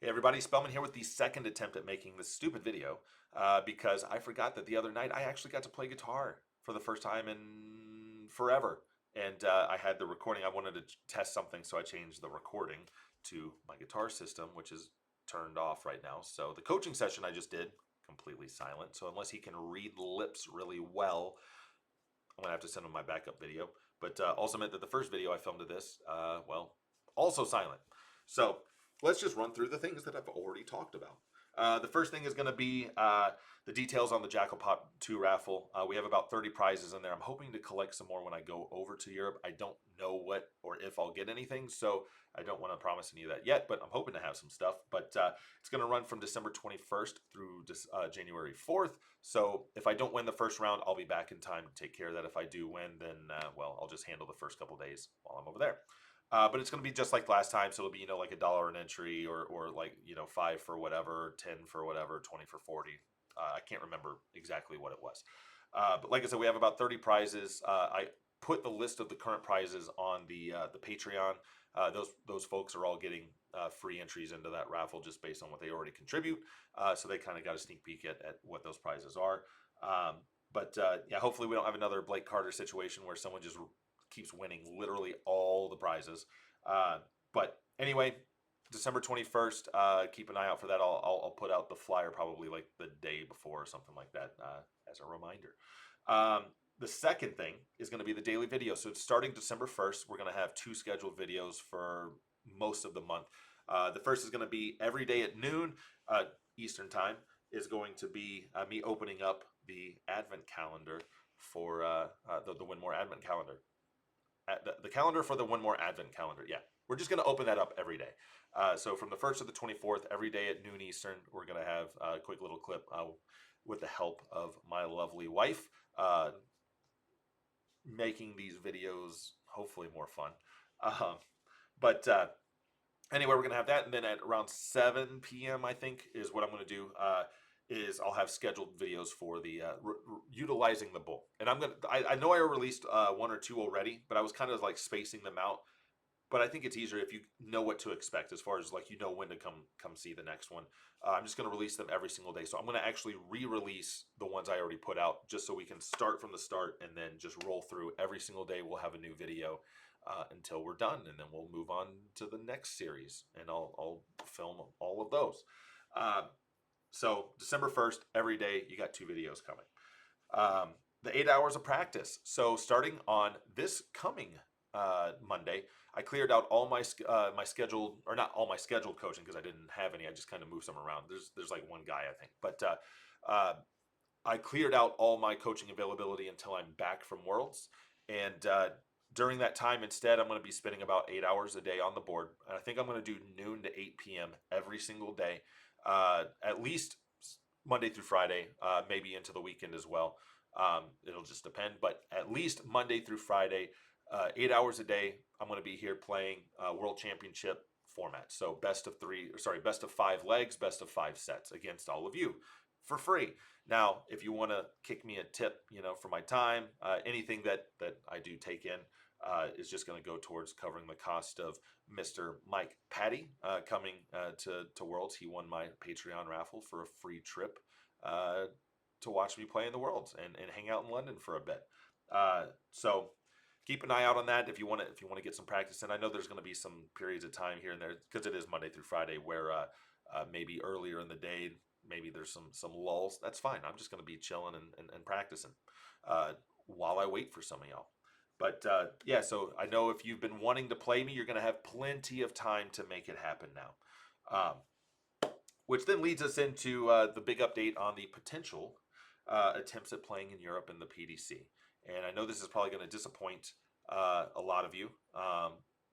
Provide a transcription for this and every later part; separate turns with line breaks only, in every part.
Hey everybody, Spellman here with the second attempt at making this stupid video because I forgot that the other night I actually got to play guitar for the first time in forever. And I had the recording. I wanted to test something, so I changed the recording to my guitar system, which is turned off right now. So the coaching session I just did, completely silent. So unless he can read lips really well, I'm going to have to send him my backup video. But also meant that the first video I filmed of this, well, also silent. So let's just run through the things that I've already talked about. The first thing is going to be the details on the Jackal-Pot II Raffle. We have about 30 prizes in there. I'm hoping to collect some more when I go over to Europe. I don't know what or if I'll get anything, so I don't want to promise any of that yet, but I'm hoping to have some stuff. But it's going to run from December 21st through January 4th. So if I don't win the first round, I'll be back in time to take care of that. If I do win, then, well, I'll just handle the first couple days while I'm over there. But it's going to be just like last time. So it'll be, like $1 an entry or like, 5 for whatever, 10 for whatever, 20 for 40. I can't remember exactly what it was. But like I said, we have about 30 prizes. I put the list of the current prizes on the Patreon. Those folks are all getting free entries into that raffle just based on what they already contribute. So they kind of got a sneak peek at what those prizes are. But yeah, hopefully we don't have another Blake Carter situation where someone just keeps winning literally all the prizes. But anyway, December 21st, keep an eye out for that. I'll put out the flyer probably like the day before or something like that as a reminder. The second thing is going to be the daily video. So starting December 1st, we're going to have 2 scheduled videos for most of the month. The first is going to be every day at noon Eastern time is going to be me opening up the Advent calendar for the Win More Advent calendar. The calendar for the One More Advent calendar. Yeah, we're just going to open that up every day. So from the 1st to the 24th, every day at noon Eastern, we're going to have a quick little clip with the help of my lovely wife making these videos hopefully more fun. But anyway, we're going to have that. And then at around 7 p.m., I think, is what I'm going to do. Is I'll have scheduled videos for the utilizing the bull, and I know I released 1 or 2 already, but I was kind of like spacing them out. But I think it's easier if you know what to expect as far as like when to come see the next one. I'm just going to release them every single day, so I'm going to actually re-release the ones I already put out just so we can start from the start and then just roll through every single day. We'll have a new video until we're done, and then we'll move on to the next series, and I'll film all of those. So December 1st, every day, you got 2 videos coming. The 8 hours of practice. So starting on this coming Monday, I cleared out all my my scheduled, or not all my scheduled coaching because I didn't have any. I just kind of moved some around. There's like one guy, I think. But I cleared out all my coaching availability until I'm back from Worlds. And during that time, instead, I'm going to be spending about 8 hours a day on the board. And I think I'm going to do noon to 8 p.m. every single day. At least Monday through Friday, maybe into the weekend as well. It'll just depend, but at least Monday through Friday, 8 hours a day, I'm going to be here playing World Championship format. So best of 5 legs, best of 5 sets against all of you for free. Now, if you want to kick me a tip, for my time, anything that I do take in is just going to go towards covering the cost of Mr. Mike Patty coming to Worlds. He won my Patreon raffle for a free trip to watch me play in the Worlds and hang out in London for a bit. So keep an eye out on that if you want to get some practice in. I know there's going to be some periods of time here and there because it is Monday through Friday where maybe earlier in the day maybe there's some lulls. That's fine. I'm just going to be chilling and practicing while I wait for some of y'all. But yeah, so I know if you've been wanting to play me, you're going to have plenty of time to make it happen now. Which then leads us into the big update on the potential attempts at playing in Europe in the PDC. And I know this is probably going to disappoint a lot of you.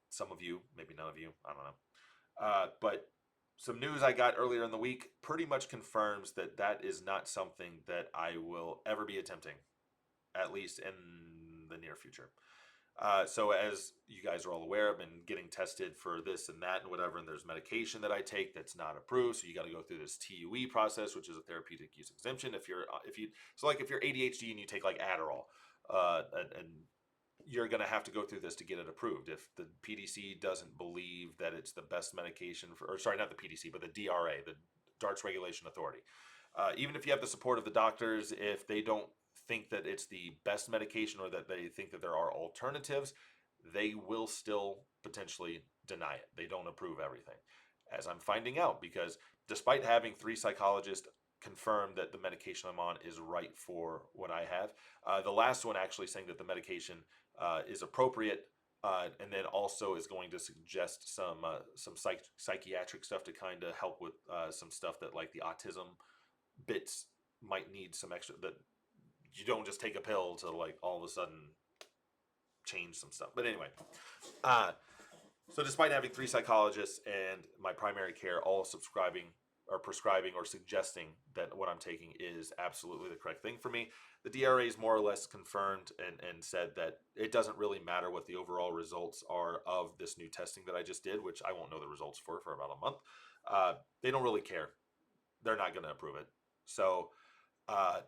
Some of you, maybe none of you, I don't know. But some news I got earlier in the week pretty much confirms that is not something that I will ever be attempting, at least in the near future. So as you guys are all aware, I've been getting tested for this and that and whatever, and there's medication that I take that's not approved, so you got to go through this TUE process, which is a therapeutic use exemption. If you're ADHD and you take like Adderall, and you're going to have to go through this to get it approved. If the PDC doesn't believe that it's the best medication for, or sorry, not the PDC, but the DRA, the Darts Regulation Authority, even if you have the support of the doctors, if they don't think that it's the best medication or that they think that there are alternatives, they will still potentially deny it. They don't approve everything, as I'm finding out, because despite having 3 psychologists confirm that the medication I'm on is right for what I have, the last one actually saying that the medication is appropriate, and then also is going to suggest some psychiatric stuff to kind of help with some stuff that like the autism bits might need some extra, that you don't just take a pill to like all of a sudden change some stuff. But anyway, uh, so despite having 3 psychologists and my primary care all subscribing or prescribing or suggesting that what I'm taking is absolutely the correct thing for me, the DRA is more or less confirmed and said that it doesn't really matter what the overall results are of this new testing that I just did, which I won't know the results for about a month. They don't really care. They're not going to approve it. So uh,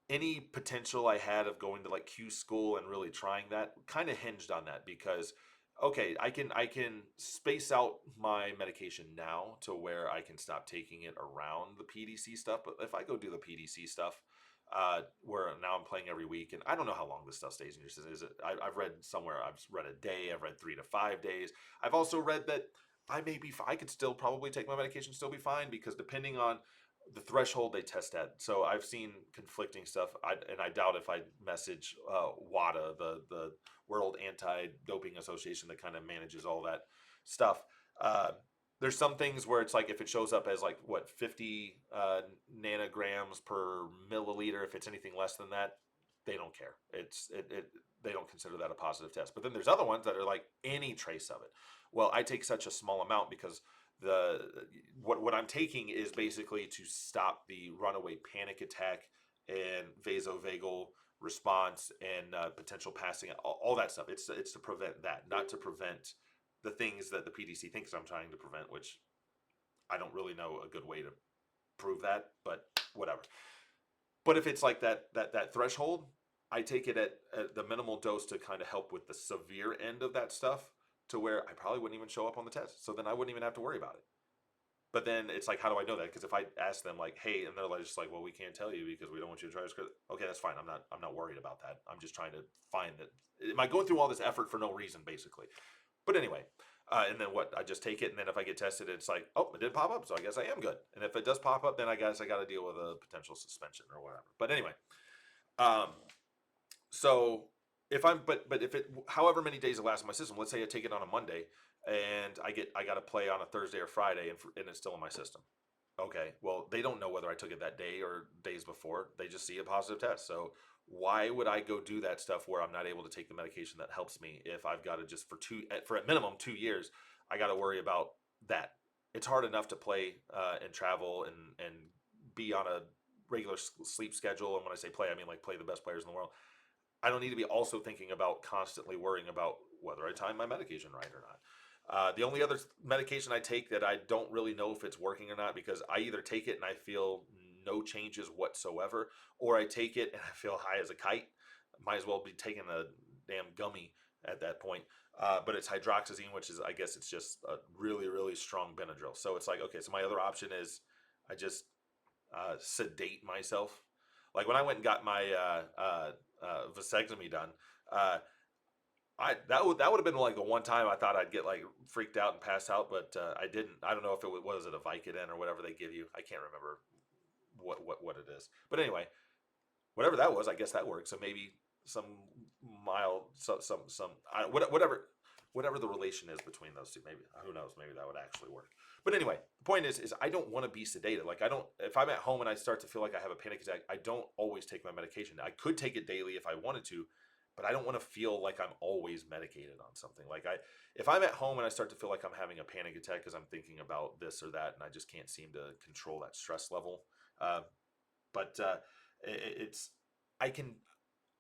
any potential I had of going to like Q school and really trying that kind of hinged on that, because okay, I can space out my medication now to where I can stop taking it around the PDC stuff. But if I go do the PDC stuff, where now I'm playing every week, and I don't know how long this stuff stays in your system. Is it? I've read somewhere. I've read a day. I've read 3 to 5 days. I've also read that I could still probably take my medication, still be fine, because depending on the threshold they test at. So I've seen conflicting stuff, and I doubt if I message WADA, the World Anti-Doping Association that kind of manages all that stuff. There's some things where it's like if it shows up as like what 50 nanograms per milliliter, if it's anything less than that, they don't care. They don't consider that a positive test. But then there's other ones that are like any trace of it. Well, I take such a small amount because the what I'm taking is basically to stop the runaway panic attack and vasovagal response and potential passing, all that stuff. It's to prevent that, not to prevent the things that the PDC thinks I'm trying to prevent, which I don't really know a good way to prove that, but whatever. But if it's like that threshold, I take it at the minimal dose to kind of help with the severe end of that stuff, to where I probably wouldn't even show up on the test. So then I wouldn't even have to worry about it. But then it's like, how do I know that? Because if I ask them like, hey, and they're like, just like, well, we can't tell you because we don't want you to try to. Okay, that's fine. I'm not worried about that. I'm just trying to find that. Am I going through all this effort for no reason, basically? But anyway, and then what? I just take it, and then if I get tested, it's like, oh, it did pop up, so I guess I am good. And if it does pop up, then I guess I got to deal with a potential suspension or whatever. But anyway, um, so if I'm, but if it, however many days it lasts in my system, let's say I take it on a Monday, and I got to play on a Thursday or Friday, and it's still in my system. Okay, well, they don't know whether I took it that day or days before. They just see a positive test. So why would I go do that stuff where I'm not able to take the medication that helps me if I've got to just for at minimum 2 years, I got to worry about that. It's hard enough to play and travel and be on a regular sleep schedule. And when I say play, I mean like play the best players in the world. I don't need to be also thinking about constantly worrying about whether I time my medication right or not. The only other medication I take that I don't really know if it's working or not, because I either take it and I feel no changes whatsoever, or I take it and I feel high as a kite. Might as well be taking a damn gummy at that point. But it's hydroxyzine, which is, I guess it's just a really, really strong Benadryl. So it's like, okay, so my other option is I just sedate myself. Like when I went and got my vasectomy done, uh, that would have been like the one time I thought I'd get like freaked out and pass out, but I didn't. I don't know if it was it a Vicodin or whatever they give you. I can't remember what it is. But anyway, whatever that was, I guess that worked. So maybe some mild, whatever the relation is between those two. Maybe, who knows? Maybe that would actually work. But anyway, the point is I don't want to be sedated. Like I don't. If I'm at home and I start to feel like I have a panic attack, I don't always take my medication. I could take it daily if I wanted to, but I don't want to feel like I'm always medicated on something. Like if I'm at home and I start to feel like I'm having a panic attack because I'm thinking about this or that, and I just can't seem to control that stress level. But it's I can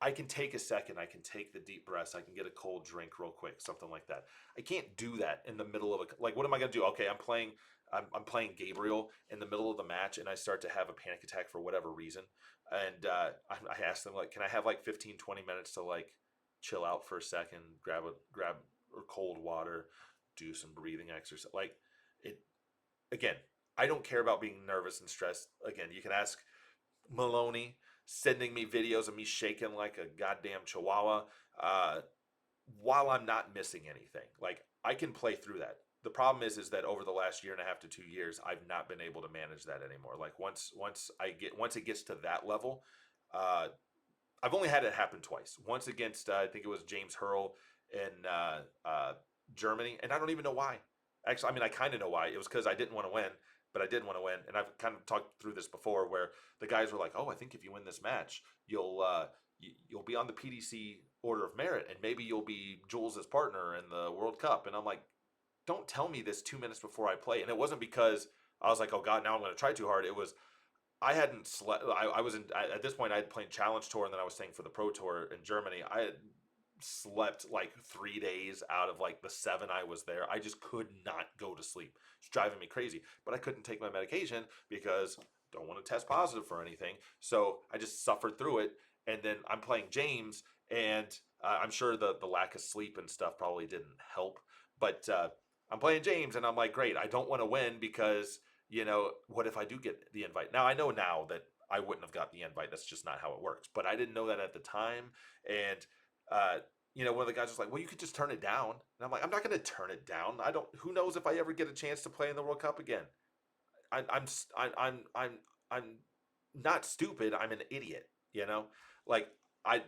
I can take a second. I can take the deep breaths. I can get a cold drink real quick, something like that. I can't do that in the middle of a, like, what am I going to do? Okay, I'm playing Gabriel in the middle of the match, and I start to have a panic attack for whatever reason. And I asked them, like, can I have like 15, 20 minutes to like chill out for a second, grab cold water, do some breathing exercise. Like it again. I don't care about being nervous and stressed. Again, you can ask Maloney sending me videos of me shaking like a goddamn chihuahua uh, while I'm not missing anything. Like I can play through that. The problem is that over the last year and a half to 2 years, I've not been able to manage that anymore. Like once it gets to that level, uh, I've only had it happen twice. Once against I think it was James Hurl in Germany, and I don't even know why. Actually, I mean I kind of know why. It was because I didn't want to win, but I did want to win, and I've kind of talked through this before, where the guys were like, "Oh, I think if you win this match, you'll be on the PDC Order of Merit, and maybe you'll be Jules's partner in the World Cup." And I'm like, "Don't tell me this 2 minutes before I play." And it wasn't because I was like, "Oh God, now I'm going to try too hard." It was I hadn't slept. I was in at this point. I had played Challenge Tour, and then I was staying for the Pro Tour in Germany. I had slept like 3 days out of like the 7 I was there. I just could not go to sleep. It's driving me crazy. But I couldn't take my medication because don't want to test positive for anything. So I just suffered through it. And then I'm playing James, and I'm sure the lack of sleep and stuff probably didn't help. But I'm playing James, and I'm like, great. I don't want to win because what if I do get the invite? Now I know now that I wouldn't have got the invite. That's just not how it works. But I didn't know that at the time, and uh, one of the guys was like, "Well, you could just turn it down," and I'm like, "I'm not going to turn it down. I don't. Who knows if I ever get a chance to play in the World Cup again? I'm I'm not stupid. I'm an idiot. Like I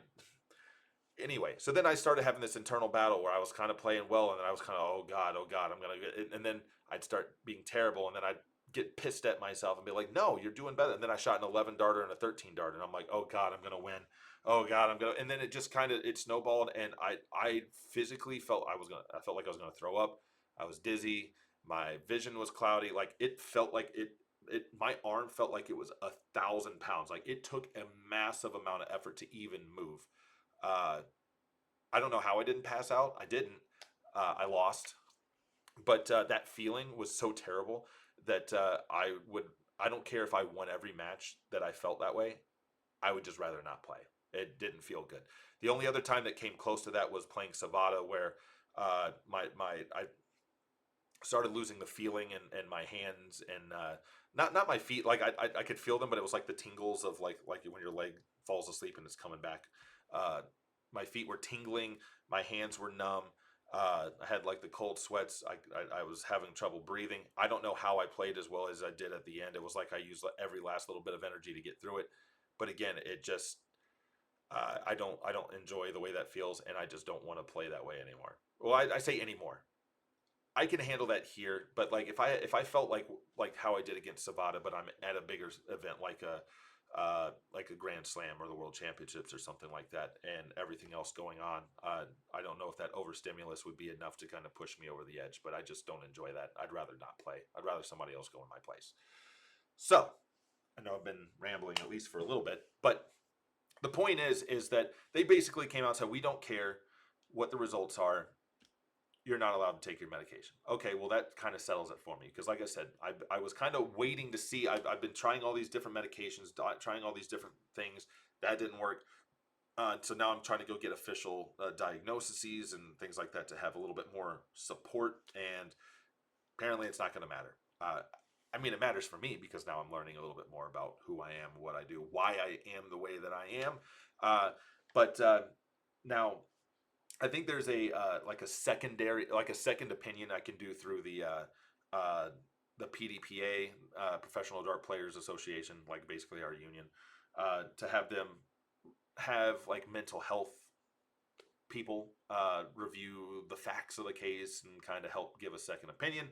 anyway, so then I started having this internal battle where I was kind of playing well, and then I was kind of, oh God, I'm gonna get it. And then I'd start being terrible, and then I'd get pissed at myself and be like, no, you're doing better. And then I shot an 11 darter and a 13 darter, and I'm like, oh God, I'm gonna win. Oh God, I'm gonna. And then it just kind of it snowballed, and I physically felt I felt like I was gonna throw up. I was dizzy. My vision was cloudy. Like it felt like my arm felt like it was 1,000 pounds. Like it took a massive amount of effort to even move. Uh, I don't know how I didn't pass out. I didn't. I lost, but that feeling was so terrible that I would. I don't care if I won every match that I felt that way. I would just rather not play. It didn't feel good. The only other time that came close to that was playing Savada, where my I started losing the feeling in my hands and not my feet. Like I could feel them, but it was like the tingles of like when your leg falls asleep and it's coming back. Uh, my feet were tingling. My hands were numb. I had like the cold sweats. I was having trouble breathing. I don't know how I played as well as I did at the end. It was like I used every last little bit of energy to get through it. But again, it just I don't enjoy the way that feels, and I just don't want to play that way anymore. Well, I say anymore. I can handle that here, but like if I felt like how I did against Savada, but I'm at a bigger event like a Grand Slam or the World Championships or something like that, and everything else going on, I don't know if that overstimulus would be enough to kind of push me over the edge. But I just don't enjoy that. I'd rather not play. I'd rather somebody else go in my place. So I know I've been rambling at least for a little bit, but the point is that they basically came out and said we don't care what the results are, you're not allowed to take your medication. Okay, well that kind of settles it for me because, like I said, I was kind of waiting to see. I've been trying all these different medications, trying all these different things. That didn't work. So now I'm trying to go get official diagnoses and things like that to have a little bit more support. And apparently, it's not going to matter. I mean, it matters for me because now I'm learning a little bit more about who I am, what I do, why I am the way that I am. But now I think there's a like a second opinion I can do through the PDPA, Professional Dart Players Association, like basically our union, to have them have like mental health people review the facts of the case and kind of help give a second opinion.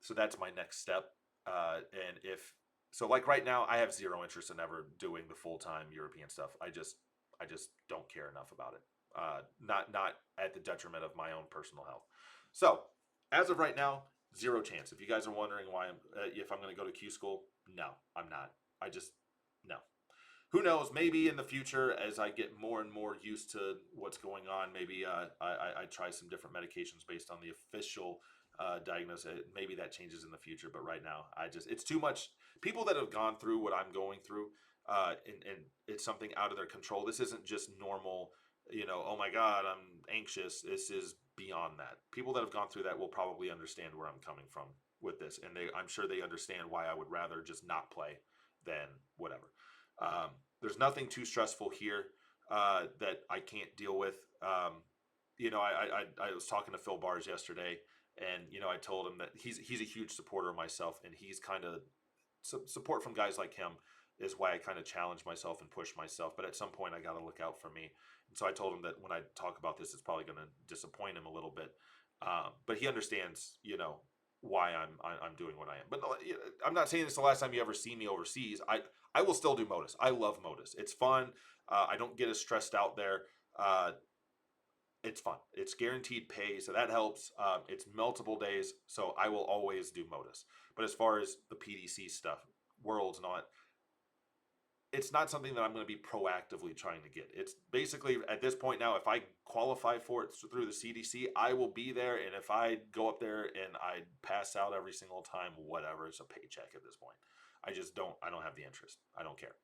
So that's my next step. And if so, like right now, I have zero interest in ever doing the full time European stuff. I just don't care enough about it. Not at the detriment of my own personal health. So as of right now, zero chance. If you guys are wondering why if I'm going to go to Q school, no, I'm not. I just no. Who knows? Maybe in the future, as I get more and more used to what's going on, maybe I try some different medications based on the official diagnosis. Maybe that changes in the future, but right now, it's too much. People that have gone through what I'm going through, and it's something out of their control. This isn't just normal oh my God, I'm anxious. This is beyond that. People that have gone through that will probably understand where I'm coming from with this, and I'm sure they understand why I would rather just not play than whatever. Um, there's nothing too stressful here that I can't deal with. I was talking to Phil Bars yesterday, and I told him that he's a huge supporter of myself, and he's kind of support from guys like him is why I kind of challenge myself and push myself. But at some point, I got to look out for me. And so I told him that when I talk about this, it's probably going to disappoint him a little bit. But he understands, why I'm doing what I am. But I'm not saying it's the last time you ever see me overseas. I will still do Modus. I love Modus. It's fun. I don't get as stressed out there. Uh, it's fun. It's guaranteed pay, so that helps. It's multiple days, so I will always do Modus. But as far as the PDC stuff, Worlds and all that, it's not something that I'm going to be proactively trying to get. It's basically at this point now, if I qualify for it through the CDC, I will be there. And if I go up there and I pass out every single time, whatever, it's a paycheck at this point. I don't have the interest. I don't care.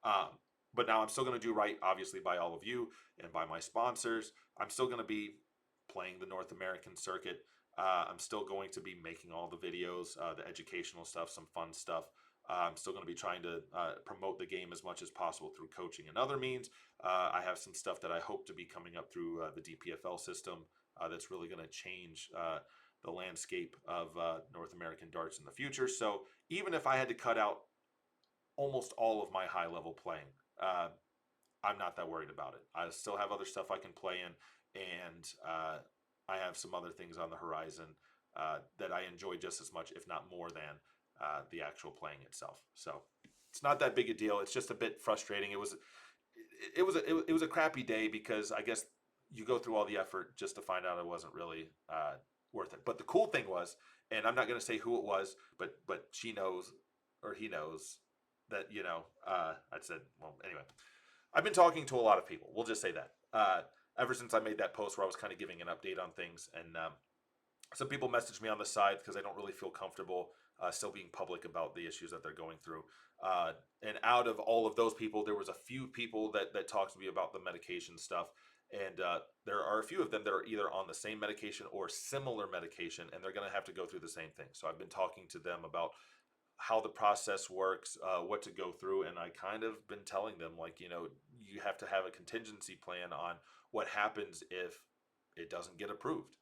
Um, but now I'm still going to do right, obviously, by all of you and by my sponsors. I'm still going to be playing the North American circuit. I'm still going to be making all the videos, the educational stuff, some fun stuff. I'm still going to be trying to promote the game as much as possible through coaching and other means. I have some stuff that I hope to be coming up through the DPFL system that's really going to change the landscape of North American darts in the future. So even if I had to cut out almost all of my high level playing, uh, I'm not that worried about it. I still have other stuff I can play in, and I have some other things on the horizon that I enjoy just as much, if not more than the actual playing itself. So it's not that big a deal. It's just a bit frustrating. It was a crappy day because I guess you go through all the effort just to find out it wasn't really worth it. But the cool thing was, and I'm not going to say who it was, but she knows or he knows that I said, well, anyway. I've been talking to a lot of people. We'll just say that. Ever since I made that post where I was kind of giving an update on things, and some people messaged me on the side because I don't really feel comfortable still being public about the issues that they're going through. And out of all of those people, there was a few people that talked to me about the medication stuff. And there are a few of them that are either on the same medication or similar medication, and they're going to have to go through the same thing. So I've been talking to them about how the process works, what to go through, and I kind of been telling them, like, you have to have a contingency plan on what happens if it doesn't get approved.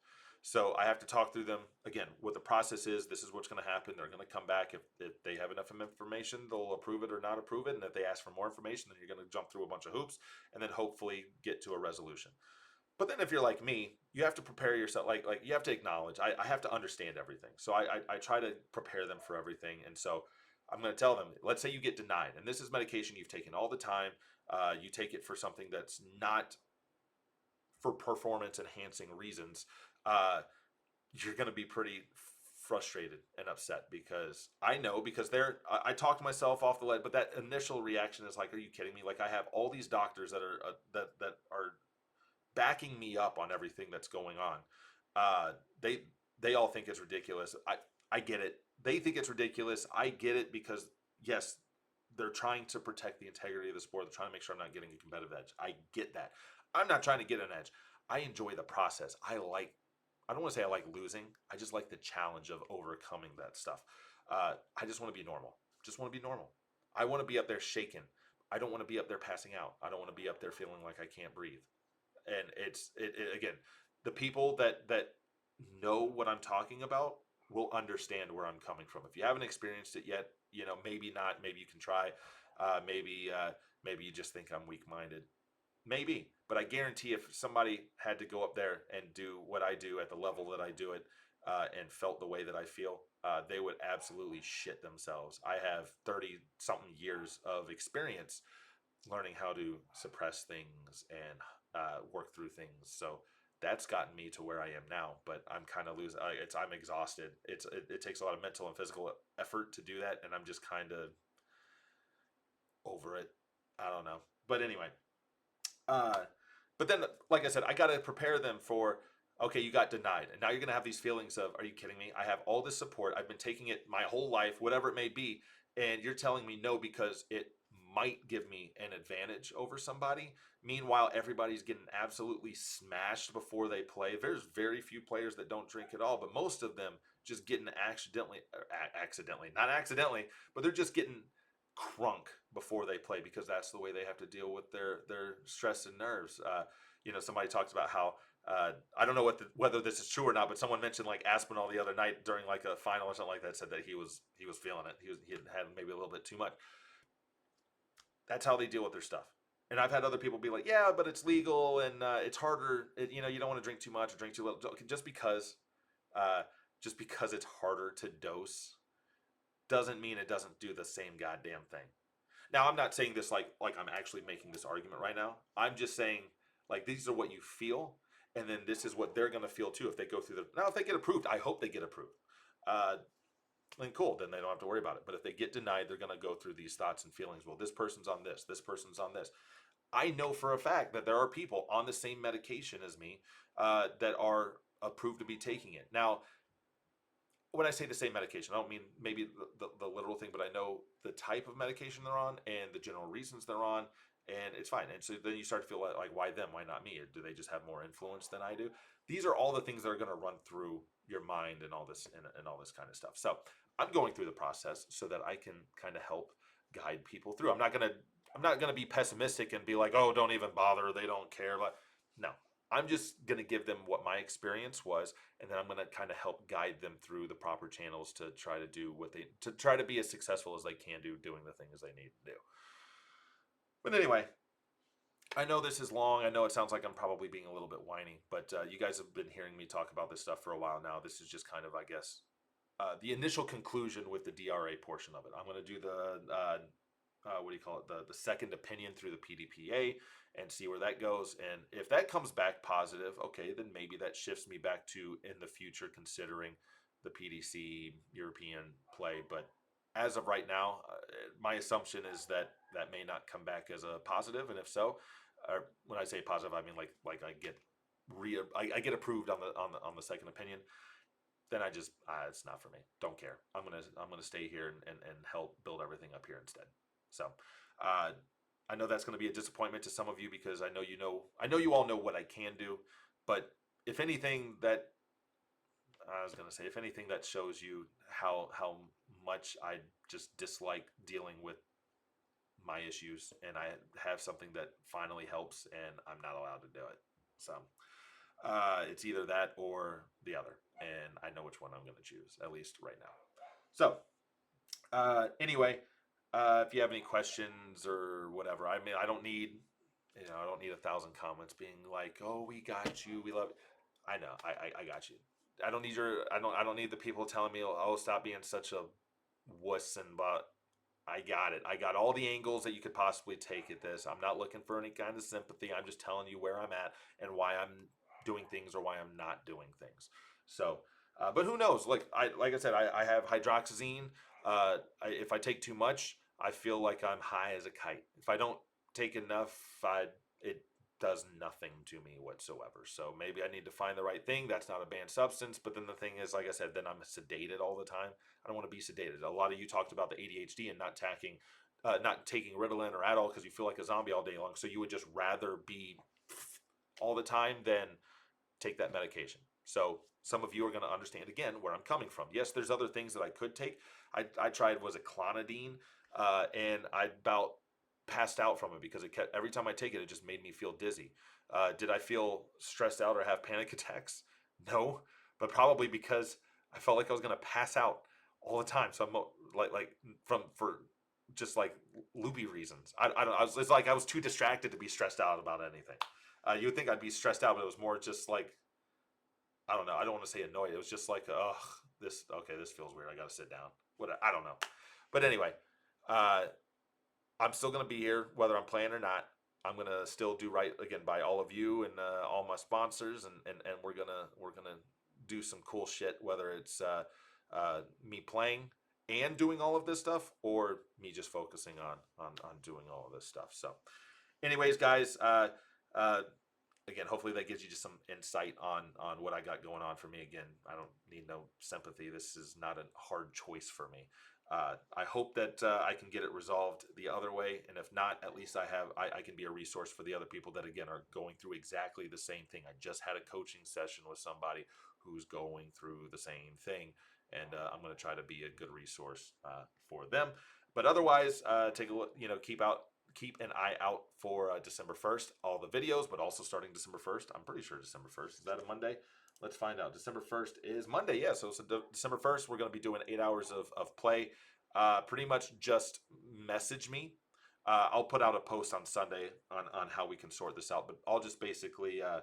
So I have to talk through them again. What the process is, this is what's going to happen. They're going to come back if they have enough information, they'll approve it or not approve it. And if they ask for more information, then you're going to jump through a bunch of hoops and then hopefully get to a resolution. But then if you're like me, you have to prepare yourself. Like you have to acknowledge. I have to understand everything. So I try to prepare them for everything. And so I'm going to tell them. Let's say you get denied, and this is medication you've taken all the time. You take it for something that's not for performance enhancing reasons. Uh, you're going to be pretty frustrated and upset because I know because I talk to myself off the ledge, but that initial reaction is like, are you kidding me? Like I have all these doctors that are that are backing me up on everything that's going on. Uh, they all think it's ridiculous. I get it. They think it's ridiculous. I get it because yes, they're trying to protect the integrity of the sport. They're trying to make sure I'm not getting a competitive edge. I get that. I'm not trying to get an edge. I enjoy the process. I don't want to say I like losing. I just like the challenge of overcoming that stuff. I just want to be normal. Just want to be normal. I want to be up there shaking. I don't want to be up there passing out. I don't want to be up there feeling like I can't breathe. And again, the people that know what I'm talking about will understand where I'm coming from. If you haven't experienced it yet, maybe not. Maybe you can try. Maybe you just think I'm weak-minded. Maybe, but I guarantee if somebody had to go up there and do what I do at the level that I do it, and felt the way that I feel, they would absolutely shit themselves. I have 30 something years of experience learning how to suppress things and work through things. So that's gotten me to where I am now. But I'm kind of losing. I'm exhausted. It takes a lot of mental and physical effort to do that, and I'm just kind of over it. I don't know. But anyway. But then, like I said, I got to prepare them for, okay, you got denied. And now you're going to have these feelings of, are you kidding me? I have all this support. I've been taking it my whole life, whatever it may be. And you're telling me no because it might give me an advantage over somebody. Meanwhile, everybody's getting absolutely smashed before they play. There's very few players that don't drink at all, but most of them just getting not accidentally, but they're just getting crunk before they play because that's the way they have to deal with their stress and nerves. Somebody talked about how I don't know whether this is true or not, but someone mentioned like Aspinall the other night during like a final or something like that, said that he was feeling it. He had maybe a little bit too much. That's how they deal with their stuff. And I've had other people be like, yeah, but it's legal and it's harder. You don't want to drink too much or drink too little. Uh, just because it's harder to dose doesn't mean it doesn't do the same goddamn thing. Now, I'm not saying this like I'm actually making this argument right now. I'm just saying like these are what you feel, and then this is what they're gonna feel too if they go through the. Now, if they get approved, I hope they get approved. Uh, then cool, then they don't have to worry about it. But if they get denied, they're gonna go through these thoughts and feelings. Well, this person's on this person's on this. I know for a fact that there are people on the same medication as me that are approved to be taking it. Now, when I say the same medication, I don't mean maybe the literal thing, but I know the type of medication they're on and the general reasons they're on, and it's fine. And so then you start to feel like why them? Why not me? Or do they just have more influence than I do? These are all the things that are going to run through your mind and all this and all this kind of stuff. So I'm going through the process so that I can kind of help guide people through. I'm not gonna be pessimistic and be like, oh, don't even bother. They don't care. Like, no, I'm just gonna give them what my experience was, and then I'm gonna kind of help guide them through the proper channels to try to be as successful as they can do doing the things they need to do. But anyway, I know this is long. I know it sounds like I'm probably being a little bit whiny, but you guys have been hearing me talk about this stuff for a while now. This is just kind of, I guess, the initial conclusion with the DRA portion of it. I'm going to do the what do you call it? The second opinion through the PDPA and see where that goes. And if that comes back positive, okay, then maybe that shifts me back to in the future considering the PDC European play. But as of right now, my assumption is that that may not come back as a positive. And if so, when I say positive, I mean like I get approved on the second opinion. Then I just it's not for me. Don't care. I'm gonna stay here and help build everything up here instead. So I know that's going to be a disappointment to some of you because I know you all know what I can do, but if anything that I was going to say, if anything that shows you how much I just dislike dealing with my issues, and I have something that finally helps, and I'm not allowed to do it. So it's either that or the other, and I know which one I'm going to choose, at least right now. So anyway, if you have any questions or whatever, I mean, I don't need 1,000 comments being like, "Oh, we got you, we love you." I know, I got you. I don't need the people telling me, "Oh, stop being such a wuss," but I got it. I got all the angles that you could possibly take at this. I'm not looking for any kind of sympathy. I'm just telling you where I'm at and why I'm doing things or why I'm not doing things. So, but who knows? Like I said, I have hydroxyzine. If I take too much, I feel like I'm high as a kite. If I don't take enough, it does nothing to me whatsoever. So maybe I need to find the right thing. That's not a banned substance. But then the thing is, like I said, then I'm sedated all the time. I don't want to be sedated. A lot of you talked about the ADHD and not taking Ritalin or Adderall because you feel like a zombie all day long. So you would just rather be all the time than take that medication. So some of you are going to understand again where I'm coming from. Yes, there's other things that I could take. I tried was a clonidine, and I about passed out from it because every time I take it, it just made me feel dizzy. Did I feel stressed out or have panic attacks? No, but probably because I felt like I was going to pass out all the time. So I'm for just like loopy reasons. I don't. It's like I was too distracted to be stressed out about anything. You would think I'd be stressed out, but it was more just like I don't know. I don't want to say annoyed. It was just like, ugh, this feels weird. I got to sit down. I don't know. But anyway, uh, I'm still gonna be here whether I'm playing or not. I'm gonna still do right again by all of you and all my sponsors, and we're gonna do some cool shit. Whether it's me playing and doing all of this stuff, or me just focusing on doing all of this stuff. So, anyways, guys, uh, again, hopefully that gives you just some insight on what I got going on for me. Again, I don't need no sympathy. This is not a hard choice for me. I hope that I can get it resolved the other way, and if not, at least I can be a resource for the other people that again are going through exactly the same thing. I just had a coaching session with somebody who's going through the same thing, and I'm going to try to be a good resource for them. But otherwise, take a look. Keep an eye out for December 1st, all the videos, but also starting December 1st. I'm pretty sure December 1st is that a Monday? Let's find out. December 1st is Monday. Yeah, so December 1st, we're going to be doing 8 hours of play. Pretty much just message me. I'll put out a post on Sunday on how we can sort this out, but I'll just basically uh,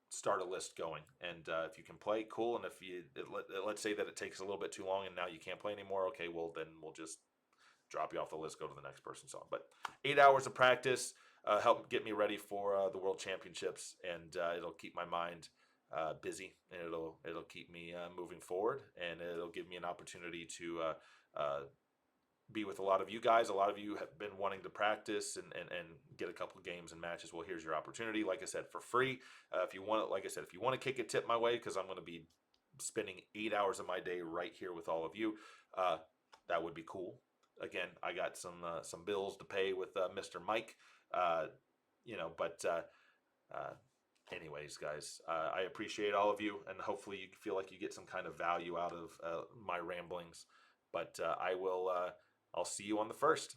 start a list going. And if you can play, cool. And if let's say that it takes a little bit too long and now you can't play anymore, okay, well, then we'll just drop you off the list, go to the next person's on. But 8 hours of practice help get me ready for the World Championships, and it'll keep my mind busy, and it'll keep me moving forward, and it'll give me an opportunity to be with a lot of you guys. A lot of you have been wanting to practice and get a couple games and matches. Well, here's your opportunity. Like I said, for free. If you want, like I said, if you want to kick a tip my way, because I'm going to be spending 8 hours of my day right here with all of you, that would be cool. Again, I got some bills to pay with Mr. Mike, but anyways, guys, I appreciate all of you, and hopefully you feel like you get some kind of value out of my ramblings. But I'll see you on the 1st.